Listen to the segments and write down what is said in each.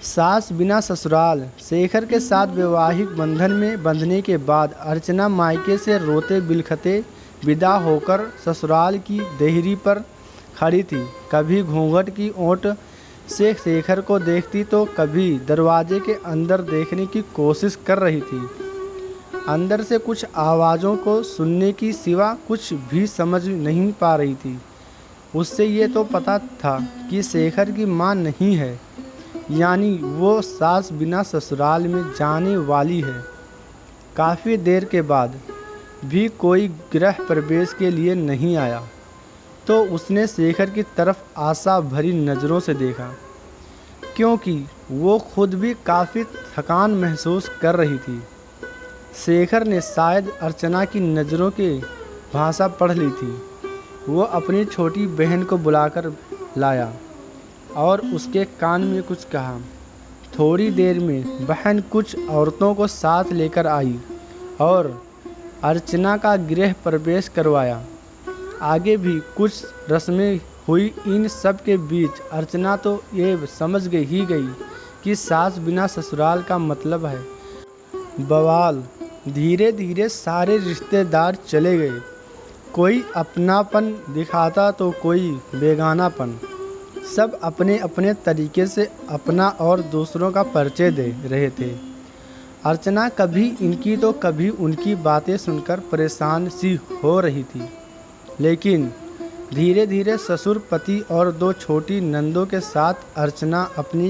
सास बिना ससुराल। शेखर के साथ वैवाहिक बंधन में बंधने के बाद अर्चना मायके से रोते बिलखते विदा होकर ससुराल की देहरी पर खड़ी थी। कभी घूंघट की ओट से शेखर को देखती तो कभी दरवाजे के अंदर देखने की कोशिश कर रही थी। अंदर से कुछ आवाज़ों को सुनने की सिवा कुछ भी समझ नहीं पा रही थी। उससे ये तो पता था कि शेखर की मां नहीं है, यानी वो सास बिना ससुराल में जाने वाली है। काफ़ी देर के बाद भी कोई गृह प्रवेश के लिए नहीं आया तो उसने शेखर की तरफ आशा भरी नज़रों से देखा, क्योंकि वो खुद भी काफ़ी थकान महसूस कर रही थी। शेखर ने शायद अर्चना की नज़रों की भाषा पढ़ ली थी। वो अपनी छोटी बहन को बुलाकर लाया और उसके कान में कुछ कहा। थोड़ी देर में बहन कुछ औरतों को साथ लेकर आई और अर्चना का गृह प्रवेश करवाया। आगे भी कुछ रस्में हुई। इन सब के बीच अर्चना तो ये समझ ही गई कि सास बिना ससुराल का मतलब है बवाल। धीरे धीरे सारे रिश्तेदार चले गए। कोई अपनापन दिखाता तो कोई बेगानापन। सब अपने अपने तरीके से अपना और दूसरों का परिचय दे रहे थे। अर्चना कभी इनकी तो कभी उनकी बातें सुनकर परेशान सी हो रही थी, लेकिन धीरे धीरे ससुर पति और दो छोटी नंदों के साथ अर्चना अपनी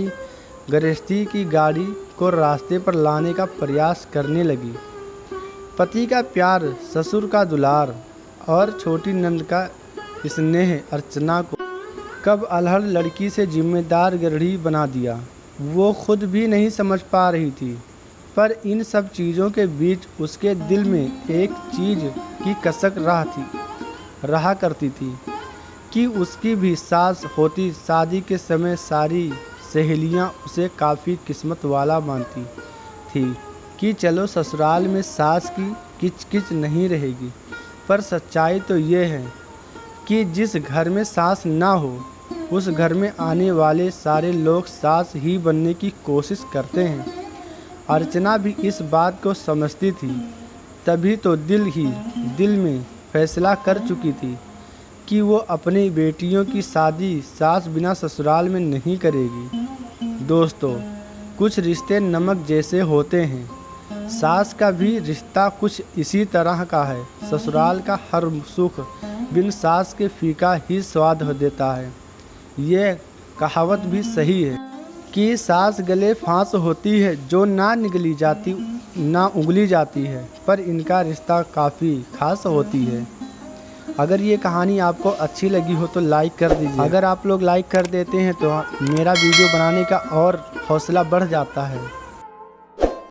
गृहस्थी की गाड़ी को रास्ते पर लाने का प्रयास करने लगी। पति का प्यार, ससुर का दुलार और छोटी नंद का स्नेह अर्चना को कब अल्हड़ लड़की से जिम्मेदार गृहिणी बना दिया, वो खुद भी नहीं समझ पा रही थी। पर इन सब चीज़ों के बीच उसके दिल में एक चीज़ की कसक रहा करती थी कि उसकी भी सास होती। शादी के समय सारी सहेलियां उसे काफ़ी किस्मत वाला मानती थी कि चलो ससुराल में सास की किचकिच नहीं रहेगी। पर सच्चाई तो ये है कि जिस घर में सास ना हो उस घर में आने वाले सारे लोग सास ही बनने की कोशिश करते हैं। अर्चना भी इस बात को समझती थी, तभी तो दिल में फैसला कर चुकी थी कि वो अपनी बेटियों की शादी सास बिना ससुराल में नहीं करेगी। दोस्तों, कुछ रिश्ते नमक जैसे होते हैं। सास का भी रिश्ता कुछ इसी तरह का है। ससुराल का हर सुख बिन सास के फीका ही स्वाद देता है। ये कहावत भी सही है कि सास गले फांस होती है जो ना निगली जाती ना उंगली जाती है, पर इनका रिश्ता काफ़ी खास होती है। अगर ये कहानी आपको अच्छी लगी हो तो लाइक कर दीजिए। अगर आप लोग लाइक कर देते हैं तो मेरा वीडियो बनाने का और हौसला बढ़ जाता है।